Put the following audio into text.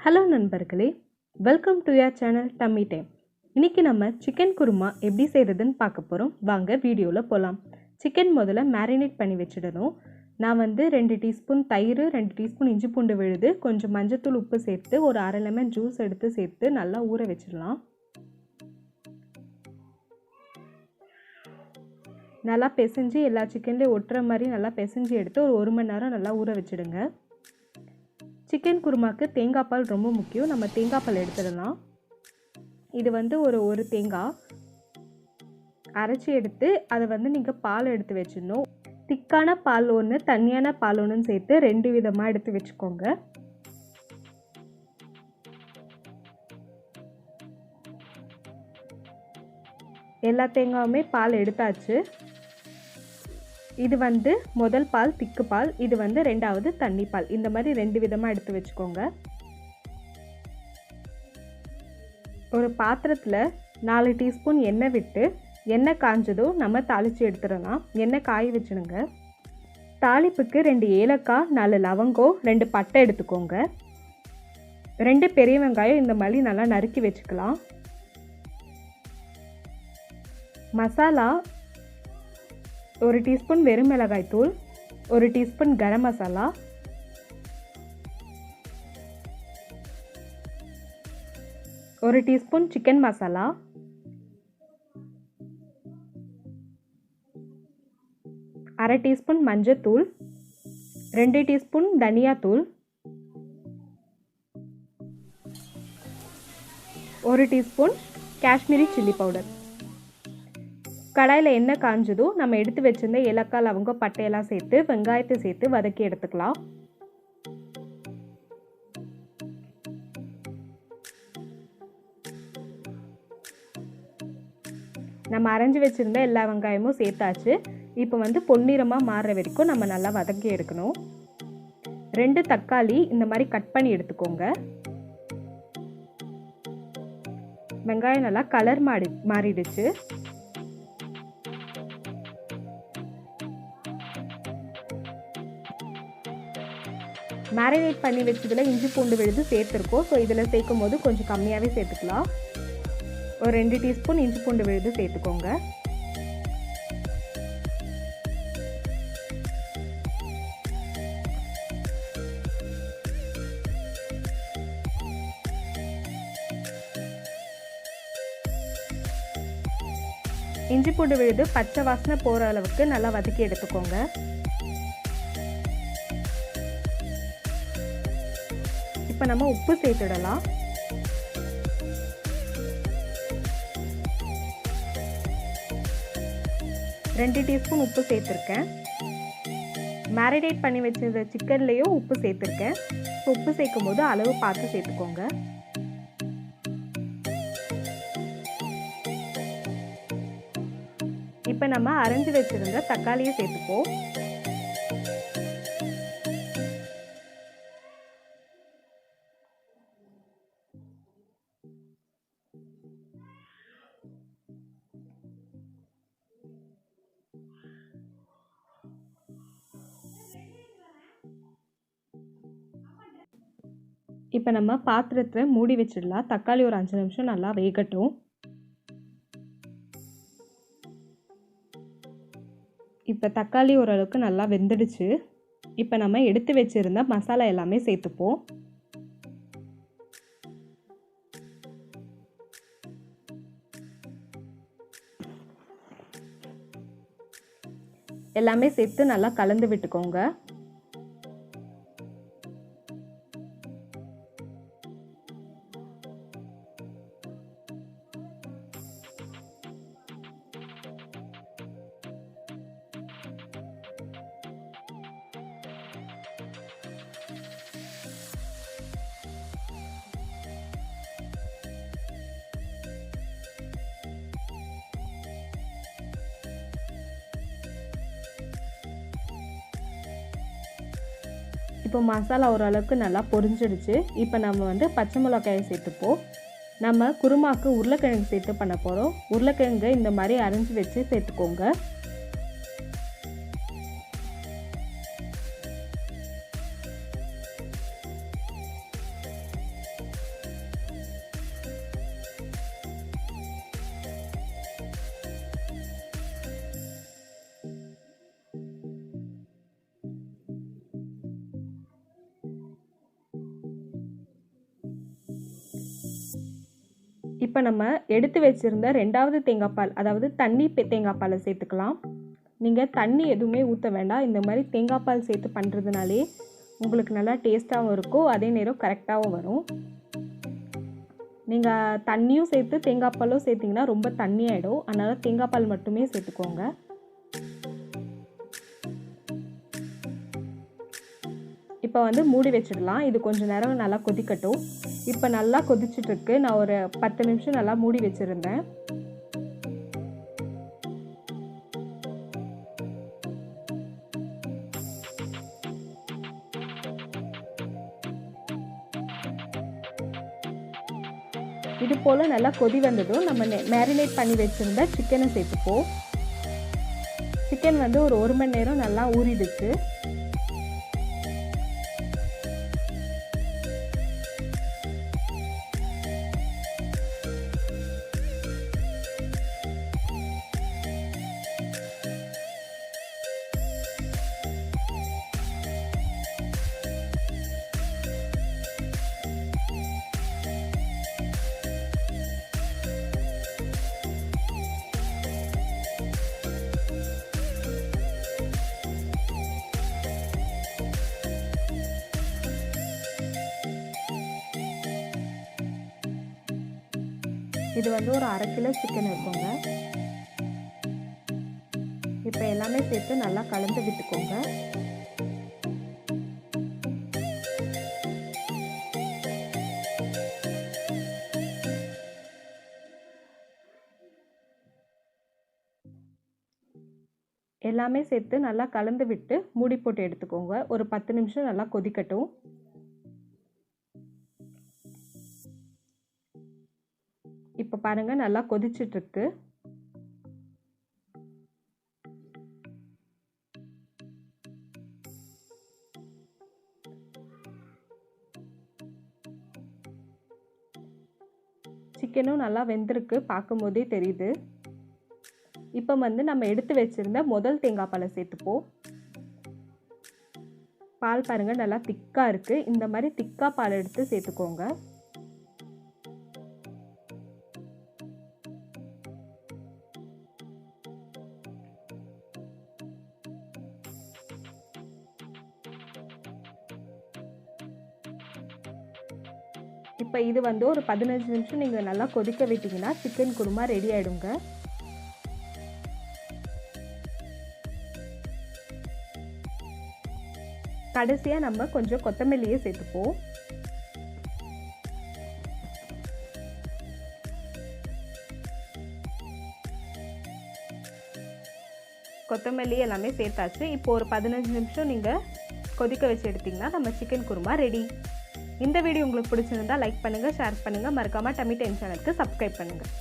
Hello நண்பர்களே, welcome to your channel dummy time. இன்றைக்கி நம்ம சிக்கன் குருமா எப்படி செய்கிறதுன்னு பார்க்க போகிறோம். வாங்க வீடியோவில் போகலாம். சிக்கன் முதல்ல மேரினேட் பண்ணி வச்சிடணும். நான் 2 டீஸ்பூன் தயிர், 2 டீஸ்பூன் இஞ்சி பூண்டு விழுது, கொஞ்சம் மஞ்சத்தூள், உப்பு சேர்த்து ஒரு அரை லெமன் ஜூஸ் எடுத்து சேர்த்து நல்லா ஊற வச்சிடலாம். நல்லா பிசைஞ்சு எல்லா சிக்கன்லேயும் ஒட்டுற மாதிரி நல்லா பிசைஞ்சு எடுத்து ஒரு 1 மணி நேரம் நல்லா ஊற வச்சுடுங்க. சிக்கன் குருமாக்கு தேங்காய் பால் ரொம்ப முக்கியம். நம்ம தேங்காய் பால் எடுத்துடலாம். இது ஒரு தேங்காய் அரைச்சி எடுத்து அதை நீங்கள் பால் எடுத்து வச்சிடணும். திக்கான பால் ஒன்று, தண்ணியான பால் ஒன்றுன்னு சேர்த்து 2 விதமாக எடுத்து வச்சுக்கோங்க. எல்லா தேங்காயுமே பால் எடுத்தாச்சு. இது முதல் பால் திக்கு பால், இது 2வது தண்ணி பால். இந்த மாதிரி 2 விதமாக எடுத்து வச்சுக்கோங்க. ஒரு பாத்திரத்தில் 4 டீஸ்பூன் எண்ணெய் விட்டு, எண்ணெய் காஞ்சதும் நம்ம தாளித்து எடுத்துடலாம். எண்ணெய் காய வச்சுடுங்க. தாளிப்புக்கு 2 ஏலக்காய், 4 லவங்கம், 2 பட்டை எடுத்துக்கோங்க. 2 பெரிய வெங்காயம் இந்த மாதிரி நல்லா நறுக்கி வச்சுக்கலாம். மசாலா 1 டீஸ்பூன் வெறும் மிளகாய் தூள், 1 teaspoon garam masala, 1 teaspoon chicken masala, 1/2 teaspoon மஞ்சத்தூள், 2 டீஸ்பூன் தனியாத்தூள், 1 டீஸ்பூன் காஷ்மீரி சில்லி பவுடர். கடாயில் எண்ணெய் காஞ்சதும் நம்ம எடுத்து வச்சிருந்த ஏலக்காய், லவங்கம், பட்டையெல்லாம் சேர்த்து வெங்காயத்தை சேர்த்து வதக்கி எடுத்துக்கலாம். நம்ம அரைஞ்சி வச்சிருந்த எல்லா வெங்காயமும் சேர்த்தாச்சு. இப்போ பொன்னிறமாக மாறுற வரைக்கும் நம்ம நல்லா வதக்கி எடுக்கணும். 2 தக்காளி இந்த மாதிரி கட் பண்ணி எடுத்துக்கோங்க. வெங்காயம் நல்லா கலர் மாறிடுச்சு. மேரினேட் பண்ணி வச்சதில் இஞ்சி பூண்டு விழுது சேர்த்துருக்கோம். ஸோ இதில் சேர்க்கும் போது கொஞ்சம் கம்மியாகவே சேர்த்துக்கலாம். ஒரு 2 டீஸ்பூன் இஞ்சி பூண்டு விழுது சேர்த்துக்கோங்க. இஞ்சி பூண்டு விழுது பச்சை வாசனை போகிற அளவுக்கு நல்லா வதக்கி எடுத்துக்கோங்க. இப்போ நம்ம உப்பு சேர்த்துடலாம். ரெண்டு டீஸ்பூன் உப்பு சேர்த்துருக்கேன். மேரினேட் பண்ணி வச்சிருந்த சிக்கன்லேயும் உப்பு சேர்த்துருக்கேன். உப்பு சேர்க்கும் போது அளவு பார்த்து சேர்த்துக்கோங்க. இப்போ நம்ம அரைஞ்சி வச்சிருந்த தக்காளியை சேர்த்துப்போம். இப்போ நம்ம பாத்திரத்தை மூடி வச்சிடலாம். தக்காளி ஒரு 5 நிமிஷம் நல்லா வேகட்டும். இப்போ தக்காளி ஓரளவுக்கு நல்லா வெந்துடுச்சு. இப்போ நம்ம எடுத்து வச்சிருந்த மசாலா எல்லாமே சேர்த்துப்போம். எல்லாமே சேர்த்து நல்லா கலந்து விட்டுக்கோங்க. இப்போ மசாலா ஓரளவுக்கு நல்லா பொரிஞ்சிடுச்சு. இப்போ நம்ம பச்சை மிளகாயை சேர்த்துப்போம். நம்ம குருமாக்கு உருளைக்கிழங்கு சேர்த்து பண்ண போகிறோம். உருளைக்கிழங்கு இந்த மாதிரி அரைஞ்சி வச்சு சேர்த்துக்கோங்க. இப்போ நம்ம எடுத்து வச்சுருந்த 2வது தேங்காய் பால், அதாவது தண்ணி தேங்காய் பாலை சேர்த்துக்கலாம். நீங்கள் தண்ணி எதுவுமே ஊற்ற வேண்டாம். இந்த மாதிரி தேங்காய் பால் சேர்த்து பண்ணுறதுனாலே உங்களுக்கு நல்லா டேஸ்ட்டாகவும் இருக்கும், அதே நேரம் கரெக்டாகவும் வரும். நீங்கள் தண்ணியும் சேர்த்து தேங்காய் பாலும் சேர்த்திங்கன்னா ரொம்ப தண்ணி ஆகிடும். அதனால் தேங்காய் பால் மட்டுமே சேர்த்துக்கோங்க. இப்போ மூடி வச்சிடலாம். இது கொஞ்சம் நேரம் நல்லா கொதிக்கட்டும். இப்போ நல்லா கொதிச்சிட்ருக்கு. நான் ஒரு 10 நிமிஷம் நல்லா மூடி வச்சுருந்தேன். இது போல் நல்லா கொதி வந்ததும் நம்ம மேரினேட் பண்ணி வச்சுருந்த சிக்கனை சேர்த்துப்போம். சிக்கன் ஒரு 1 மணி நேரம் நல்லா ஊறிடுச்சு. இது ஒரு 1/2 கிலோ சிக்கன் இருக்குங்க. இப்போ எல்லாமே சேர்த்து நல்லா கலந்து விட்டுக்கோங்க. எல்லாமே சேர்த்து நல்லா கலந்து விட்டு மூடி போட்டு எடுத்துக்கோங்க. ஒரு 10 நிமிஷம் நல்லா கொதிக்கட்டும். இப்போ பாருங்கள், நல்லா கொதிச்சிட்ருக்கு. சிக்கனும் நல்லா வெந்திருக்கு, பார்க்கும்போதே தெரியுது. இப்போ நம்ம எடுத்து வச்சிருந்த முதல் தேங்காய் பாலை சேர்த்துப்போம். பால் பாருங்கள் நல்லா திக்காக இருக்குது. இந்த மாதிரி திக்காக பால் எடுத்து சேர்த்துக்கோங்க. இப்போ இது ஒரு 15 நிமிஷம் நீங்கள் நல்லா கொதிக்க விட்டிங்கன்னா சிக்கன் குருமா ரெடி ஆகிடுங்க. கடைசியாக நம்ம கொஞ்சம் கொத்தமல்லியை சேர்த்துப்போம். கொத்தமல்லி எல்லாமே சேர்த்தாச்சு. இப்போ ஒரு 15 நிமிஷம் நீங்கள் கொதிக்க வச்சு எடுத்திங்கன்னா நம்ம சிக்கன் குருமா ரெடி. இந்த வீடியோ உங்களுக்கு பிடிச்சிருந்தா லைக் பண்ணுங்கள், ஷேர் பண்ணுங்கள், மறக்காமல் டமி டென் சேனலுக்கு சப்ஸ்கிரைப் பண்ணுங்கள்.